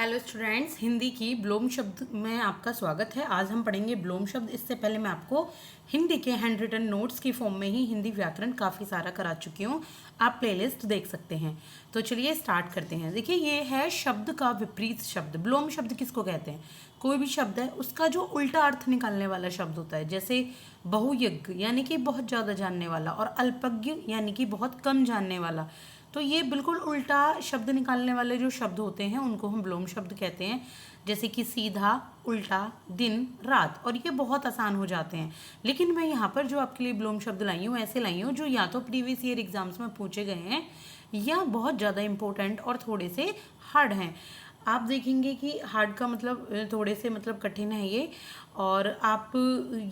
Hello students, Hindi की Blom शब्द में आपका स्वागत है। आज हम पढ़ेंगे ब्लोम शब्द। इससे पहले मैं आपको हिंदी के हैंड रिटन नोट्स की फॉर्म में ही हिंदी व्याकरण काफ़ी सारा करा चुकी हूँ। आप प्लेलिस्ट देख सकते हैं। तो चलिए स्टार्ट करते हैं। देखिए, ये है शब्द का विपरीत शब्द। ब्लोम शब्द किसको कहते हैं? कोई भी शब्द है उसका जो उल्टा अर्थ निकालने वाला शब्द होता है। जैसे बहुयज्ञ यानी कि बहुत ज़्यादा जानने वाला, और अल्पज्ञ यानी कि बहुत कम जानने वाला। तो ये बिल्कुल उल्टा शब्द निकालने वाले जो शब्द होते हैं उनको हम ब्लोम शब्द कहते हैं। जैसे कि सीधा, उल्टा, दिन, रात, और ये बहुत आसान हो जाते हैं। लेकिन मैं यहाँ पर जो आपके लिए ब्लोम शब्द लाई हूँ, ऐसे लाई हूँ जो या तो प्रीवियस ईयर एग्जाम्स में पूछे गए हैं या बहुत ज़्यादा इंपॉर्टेंट और थोड़े से हार्ड हैं। आप देखेंगे कि हार्ड का मतलब थोड़े से मतलब कठिन है ये। और आप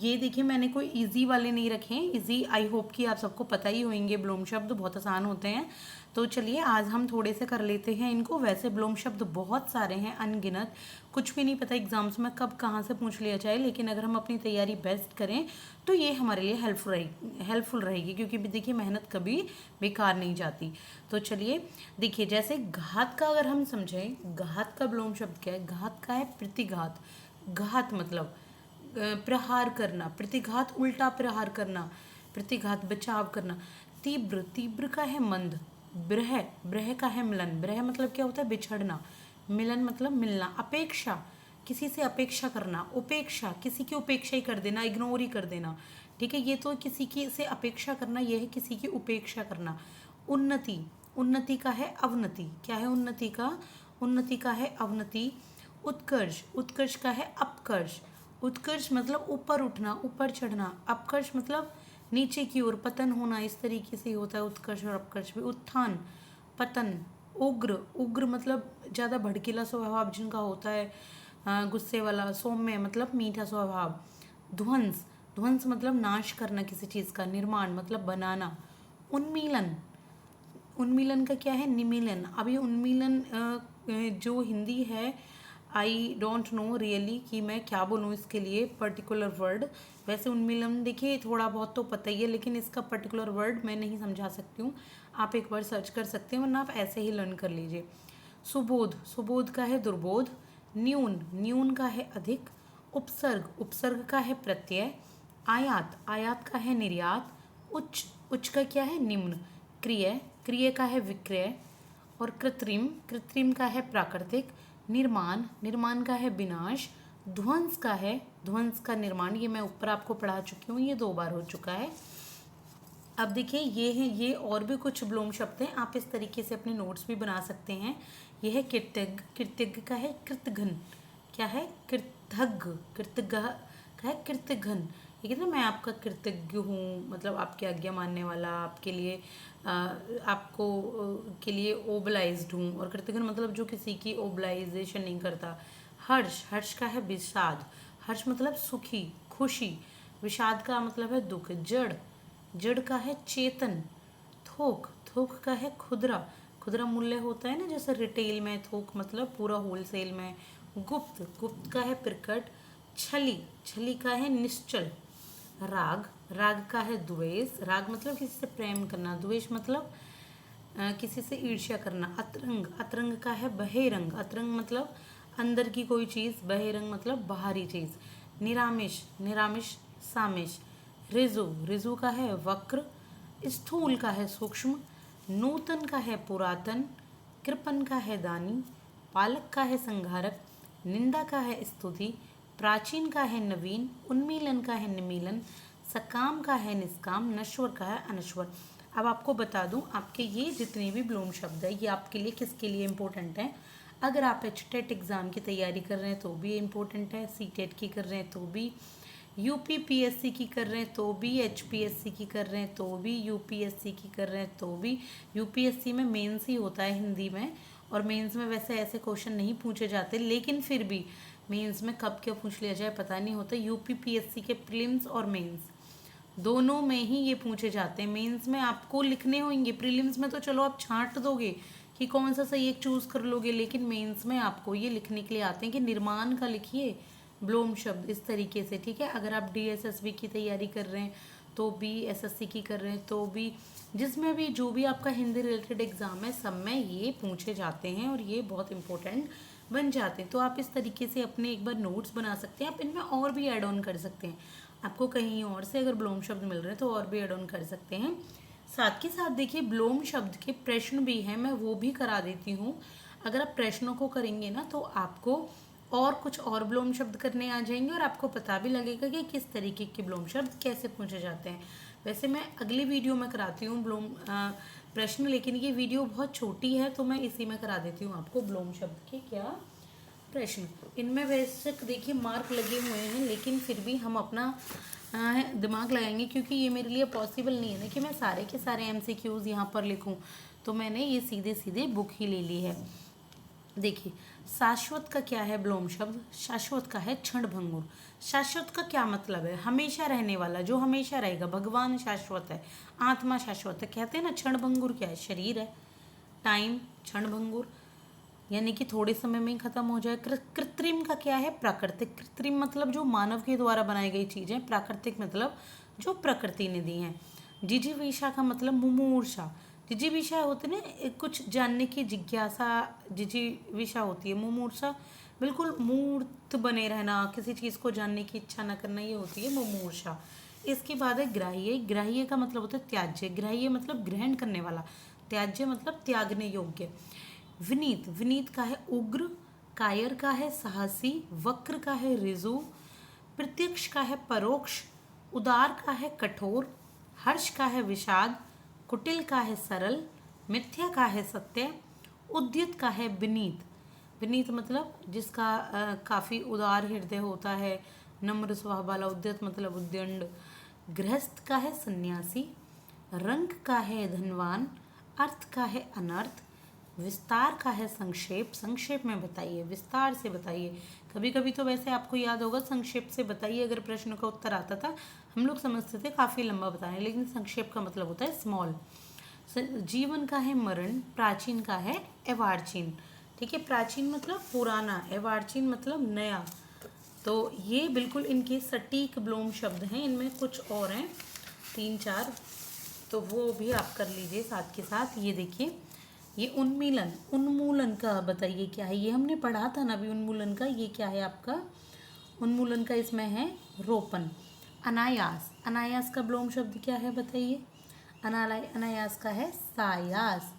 ये देखिए, मैंने कोई इजी वाले नहीं रखे हैं। इजी आई होप कि आप सबको पता ही होंगे। ब्लोम शब्द बहुत आसान होते हैं। तो चलिए आज हम थोड़े से कर लेते हैं इनको। वैसे ब्लोम शब्द बहुत सारे हैं, अनगिनत। कुछ भी नहीं पता एग्जाम्स में कब कहाँ से पूछ लिया जाए, लेकिन अगर हम अपनी तैयारी बेस्ट करें तो ये हमारे लिए हेल्पफुल रहेगी, क्योंकि देखिए मेहनत कभी बेकार नहीं जाती। तो चलिए देखिए, जैसे घात का अगर हम समझें, घात का ब्लोम शब्द क्या है? घात का है प्रतिघात। घात मतलब प्रहार करना, प्रतिघात उल्टा प्रहार करना, प्रतिघात बचाव करना। तीव्र, तीव्र का है मंद। ब्रह, ब्रह का है मिलन। ब्रह मतलब क्या होता है? बिछड़ना। मिलन मतलब मिलना। अपेक्षा, किसी से अपेक्षा करना। उपेक्षा, किसी की उपेक्षा ही कर देना, इग्नोर ही कर देना। ठीक है, ये तो किसी की से अपेक्षा करना, ये है किसी की उपेक्षा करना। उन्नति, उन्नति का है अवनति। क्या है उन्नति का? उन्नति का है अवनति। उत्कर्ष, उत्कर्ष का है अपकर्ष। उत्कर्ष मतलब ऊपर उठना, ऊपर चढ़ना। अपकर्ष मतलब नीचे की ओर पतन होना। इस तरीके से होता है उत्कर्ष और अपकर्ष भी। उत्थान, पतन। उग्र, उग्र मतलब ज़्यादा भड़कीला स्वभाव जिनका होता है, गुस्से वाला। सौम्य मतलब मीठा स्वभाव। ध्वंस, ध्वंस मतलब नाश करना किसी चीज़ का। निर्माण मतलब बनाना। उन्मीलन, उन्मीलन का क्या है? निमीलन। अब ये उन्मीलन जो हिंदी है, आई डोंट नो रियली कि मैं क्या बोलूँ इसके लिए पर्टिकुलर वर्ड। वैसे उन्मीलन देखिए थोड़ा बहुत तो पता ही है, लेकिन इसका पर्टिकुलर वर्ड मैं नहीं समझा सकती हूँ। आप एक बार सर्च कर सकते हैं, वरना आप ऐसे ही लर्न कर लीजिए। सुबोध, सुबोध का है दुर्बोध। न्यून, न्यून का है अधिक। उपसर्ग, उपसर्ग का है प्रत्यय। आयात, आयात का है निर्यात। उच्च, उच्च का क्या है? निम्न। क्रिय, क्रिय का है विक्रय। और कृत्रिम, कृत्रिम का है प्राकृतिक। निर्माण, निर्माण का है विनाश। ध्वंस का है, ध्वंस का निर्माण। ये मैं ऊपर आपको पढ़ा चुकी हूँ, ये 2 बार हो चुका है। अब देखिए ये है, ये और भी कुछ ब्लोम शब्द हैं। आप इस तरीके से अपने नोट्स भी बना सकते हैं। ये है कृतज्ञ, कृतज्ञ का है कृतघ्न। क्या है? कृतज्ञ, कृतज्ञ का है कृतघ्न। ये कहते हैं मैं आपका कृतज्ञ हूँ, मतलब आपकी आज्ञा मानने वाला, आपके लिए आपको के लिए ओबलाइज्ड हूँ। और कृतघ्न मतलब जो किसी की ओबलाइजेशन नहीं करता। हर्ष, हर्ष का है विषाद। हर्ष मतलब सुखी, खुशी। विषाद का मतलब है दुख। जड़, जड़ का है चेतन। थोक, थोक का है खुदरा। खुदरा मूल्य होता है ना, जैसे रिटेल में। थोक मतलब पूरा होलसेल में। गुप्त, गुप्त का है प्रकट। छली, छली का है निश्चल। राग, राग का है द्वेष। राग मतलब किसी से प्रेम करना। द्वेष मतलब किसी से ईर्ष्या करना। अतरंग, अतरंग का है बहिरंग। अतरंग मतलब अंदर की कोई चीज़। बहिरंग मतलब बाहरी चीज़। निरामिष, निरामिष सामिष। ऋजु, ऋजु का है वक्र। स्थूल का है सूक्ष्म। नूतन का है पुरातन। कृपन का है दानी। पालक का है संघारक। निंदा का है स्तुति। प्राचीन का है नवीन। उन्मीलन का है निमीलन। सकाम का है निष्काम। नश्वर का है अनश्वर। अब आपको बता दूं, आपके ये जितने भी ब्लोम शब्द है, ये आपके लिए किसके लिए इम्पोर्टेंट है? अगर आप HTET एग्ज़ाम की तैयारी कर रहे हैं तो भी इम्पोर्टेंट है। CTET की कर रहे हैं तो भी, UPPSC की कर रहे हैं तो भी, HPSC की कर रहे हैं तो भी, UPSC की कर रहे हैं तो भी। UPSC में मेंस ही होता है हिंदी में, और मेंस में वैसे ऐसे क्वेश्चन नहीं पूछे जाते, लेकिन फिर भी मेंस में कब क्या पूछ लिया जाए पता नहीं होता। UPPSC के प्रीलिम्स और मेंस दोनों में ही ये पूछे जाते हैं। मेंस में आपको लिखने होंगे। प्रीलिम्स में तो चलो आप छांट दोगे कि कौन सा सही एक चूज़ कर लोगे, लेकिन मेंस में आपको ये लिखने के लिए आते हैं कि निर्माण का लिखिए ब्लोम शब्द इस तरीके से। ठीक है, अगर आप DSSB की तैयारी कर रहे हैं तो भी, एसएससी की कर रहे हैं तो भी, जिसमें भी जो भी आपका हिंदी रिलेटेड एग्ज़ाम है सब में ये पूछे जाते हैं और ये बहुत इंपॉर्टेंट बन जाते हैं। तो आप इस तरीके से अपने एक बार नोट्स बना सकते हैं। आप इनमें और भी ऐड ऑन कर सकते हैं, आपको कहीं और से अगर ब्लोम शब्द मिल रहे हैं तो और भी ऐड ऑन कर सकते हैं। साथ के साथ देखिए ब्लोम शब्द के प्रश्न भी हैं, मैं वो भी करा देती हूँ। अगर आप प्रश्नों को करेंगे ना तो आपको और कुछ और ब्लोम शब्द करने आ जाएंगे और आपको पता भी लगेगा कि किस तरीके के ब्लोम शब्द कैसे पूछे जाते हैं। वैसे मैं अगली वीडियो में कराती हूँ ब्लोम प्रश्न, लेकिन ये वीडियो बहुत छोटी है तो मैं इसी में करा देती हूँ आपको ब्लोम शब्द के क्या प्रश्न। इनमें वैसे देखिए मार्क लगे हुए हैं, लेकिन फिर भी हम अपना दिमाग लगाएंगे, क्योंकि ये मेरे लिए पॉसिबल नहीं है ना कि मैं सारे के सारे MCQs यहाँ पर लिखूँ। तो मैंने ये सीधे सीधे बुक ही ले ली है। देखिए शाश्वत का क्या है ब्लोम शब्द? शाश्वत का है क्षणभंगुर। शाश्वत का क्या मतलब है? हमेशा रहने वाला, जो हमेशा रहेगा। भगवान शाश्वत है, आत्मा शाश्वत है। कहते हैं ना क्षणभंगुर क्या है? शरीर है, टाइम। क्षणभंगुर यानी कि थोड़े समय में ही खत्म हो जाए। कृत्रिम का क्या है? प्राकृतिक। कृत्रिम मतलब जो मानव के द्वारा बनाई गई चीज़ें। प्राकृतिक मतलब जो प्रकृति ने दी हैं। जिजीविषा का मतलब मुमूर्षा। जिजीविषा होती है ना, कुछ जानने की जिज्ञासा, जिजीविषा होती है। मुमूर्षा बिल्कुल मूर्त बने रहना, किसी चीज़ को जानने की इच्छा न करना, ये होती है मुमूर्षा। इसके बाद है ग्राह्य। ग्राह्य का मतलब होता है त्याज्य। ग्राह्य मतलब ग्रहण करने वाला, त्याज्य मतलब त्यागने योग्य। विनीत। विनीत का है उग्र। कायर का है साहसी। वक्र का है ऋजु। प्रत्यक्ष का है परोक्ष। उदार का है कठोर। हर्ष का है विषाद। कुटिल का है सरल। मिथ्या का है सत्य। उद्यत का है विनीत। विनीत मतलब जिसका काफ़ी उदार हृदय होता है, नम्र स्वभाव वाला। उद्यत मतलब उद्दंड। गृहस्थ का है सन्यासी। रंग का है धनवान। अर्थ का है अनर्थ। विस्तार का है संक्षेप। संक्षेप में बताइए, विस्तार से बताइए। कभी कभी तो वैसे आपको याद होगा संक्षेप से बताइए अगर प्रश्न का उत्तर आता था, हम लोग समझते थे काफ़ी लंबा बताएं, लेकिन संक्षेप का मतलब होता है स्मॉल। जीवन का है मरण। प्राचीन का है एवार्चीन। ठीक है, प्राचीन मतलब पुराना, एवार्चीन मतलब नया। तो ये बिल्कुल इनके सटीक ब्लोम शब्द हैं। इनमें कुछ और हैं 3-4, तो वो भी आप कर लीजिए साथ के साथ। ये देखिए, ये उन्मीलन। उन्मूलन का बताइए क्या है? ये हमने पढ़ा था ना अभी उन्मूलन का। ये क्या है आपका? उन्मूलन का इसमें है रोपण। अनायास। अनायास का ब्लोम शब्द क्या है बताइए? अनायास का है सायास।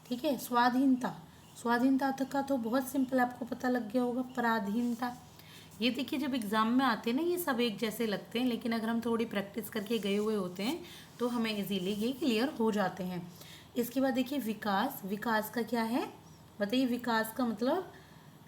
ठीक है। स्वाधीनता। स्वाधीनता तक का तो बहुत सिंपल, आपको पता लग गया होगा। पराधीनता। ये देखिए जब एग्ज़ाम में आते हैं ना ये सब एक जैसे लगते हैं, लेकिन अगर हम थोड़ी प्रैक्टिस करके गए हुए होते हैं तो हमें इजीली ये क्लियर हो जाते हैं। इसके बाद देखिए विकास। विकास का क्या है बताइए? विकास का मतलब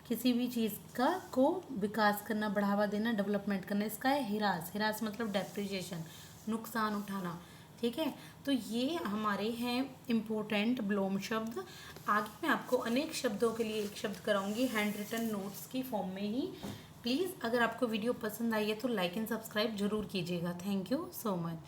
किसी भी चीज़ का को विकास करना, बढ़ावा देना, डेवलपमेंट करना। इसका है हिरास। हिरास मतलब डेप्रिसिएशन, नुकसान उठाना। ठीक है, तो ये हमारे हैं इम्पोर्टेंट ब्लोम शब्द। आगे मैं आपको अनेक शब्दों के लिए एक शब्द कराऊंगी हैंड रिटन नोट्स की फॉर्म में ही। प्लीज़ अगर आपको वीडियो पसंद आई है तो लाइक एंड सब्सक्राइब जरूर कीजिएगा। Thank you so much.